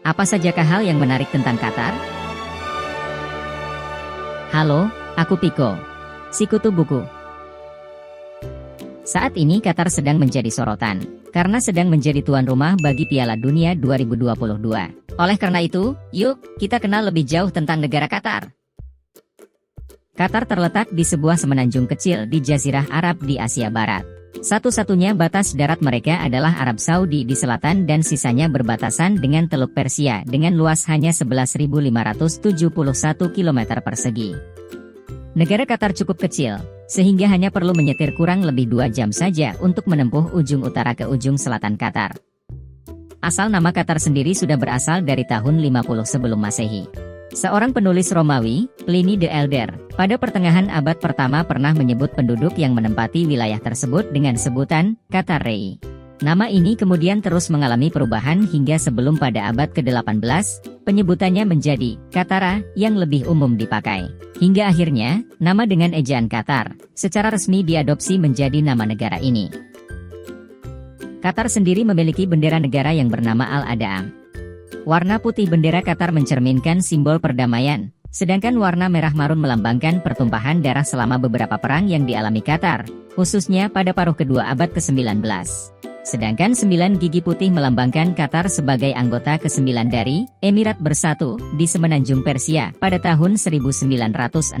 Apa sajakah hal yang menarik tentang Qatar? Halo, aku Piko, Sikutu Buku. Saat ini Qatar sedang menjadi sorotan, karena sedang menjadi tuan rumah bagi Piala Dunia 2022. Oleh karena itu, yuk, kita kenal lebih jauh tentang negara Qatar. Qatar terletak di sebuah semenanjung kecil di Jazirah Arab di Asia Barat. Satu-satunya batas darat mereka adalah Arab Saudi di selatan dan sisanya berbatasan dengan Teluk Persia dengan luas hanya 11.571 km persegi. Negara Qatar cukup kecil, sehingga hanya perlu menyetir kurang lebih 2 jam saja untuk menempuh ujung utara ke ujung selatan Qatar. Asal nama Qatar sendiri sudah berasal dari tahun 50 sebelum Masehi. Seorang penulis Romawi, Pliny the Elder, pada pertengahan abad pertama pernah menyebut penduduk yang menempati wilayah tersebut dengan sebutan Qatarrei. Nama ini kemudian terus mengalami perubahan hingga sebelum pada abad ke-18, penyebutannya menjadi Qatara yang lebih umum dipakai. Hingga akhirnya, nama dengan ejaan Qatar, secara resmi diadopsi menjadi nama negara ini. Qatar sendiri memiliki bendera negara yang bernama Al-Adham. Warna putih bendera Qatar mencerminkan simbol perdamaian, sedangkan warna merah marun melambangkan pertumpahan darah selama beberapa perang yang dialami Qatar, khususnya pada paruh kedua abad ke-19. Sedangkan 9 gigi putih melambangkan Qatar sebagai anggota ke-9 dari Emirat Bersatu di Semenanjung Persia pada tahun 1916.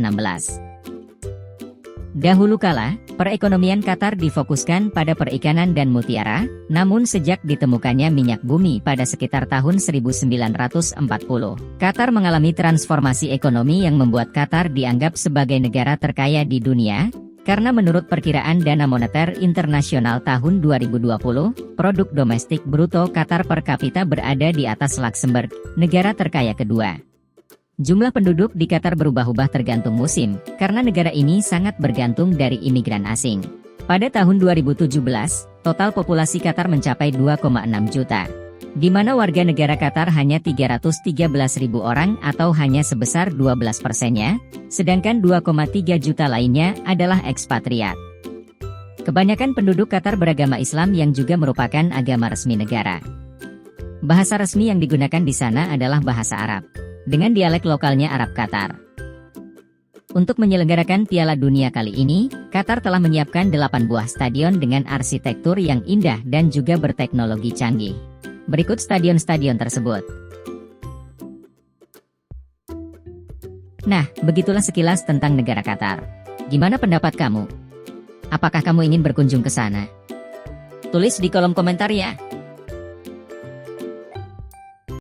Dahulu kala, perekonomian Qatar difokuskan pada perikanan dan mutiara, namun sejak ditemukannya minyak bumi pada sekitar tahun 1940, Qatar mengalami transformasi ekonomi yang membuat Qatar dianggap sebagai negara terkaya di dunia, karena menurut perkiraan Dana Moneter Internasional tahun 2020, produk domestik bruto Qatar per kapita berada di atas Luxembourg, negara terkaya kedua. Jumlah penduduk di Qatar berubah-ubah tergantung musim, karena negara ini sangat bergantung dari imigran asing. Pada tahun 2017, total populasi Qatar mencapai 2,6 juta, di mana warga negara Qatar hanya 313.000 orang atau hanya sebesar 12%-nya, sedangkan 2,3 juta lainnya adalah ekspatriat. Kebanyakan penduduk Qatar beragama Islam yang juga merupakan agama resmi negara. Bahasa resmi yang digunakan di sana adalah bahasa Arab, dengan dialek lokalnya Arab Qatar. Untuk menyelenggarakan Piala Dunia kali ini, Qatar telah menyiapkan 8 buah stadion dengan arsitektur yang indah dan juga berteknologi canggih. Berikut stadion-stadion tersebut. Nah, begitulah sekilas tentang negara Qatar. Gimana pendapat kamu? Apakah kamu ingin berkunjung ke sana? Tulis di kolom komentar ya.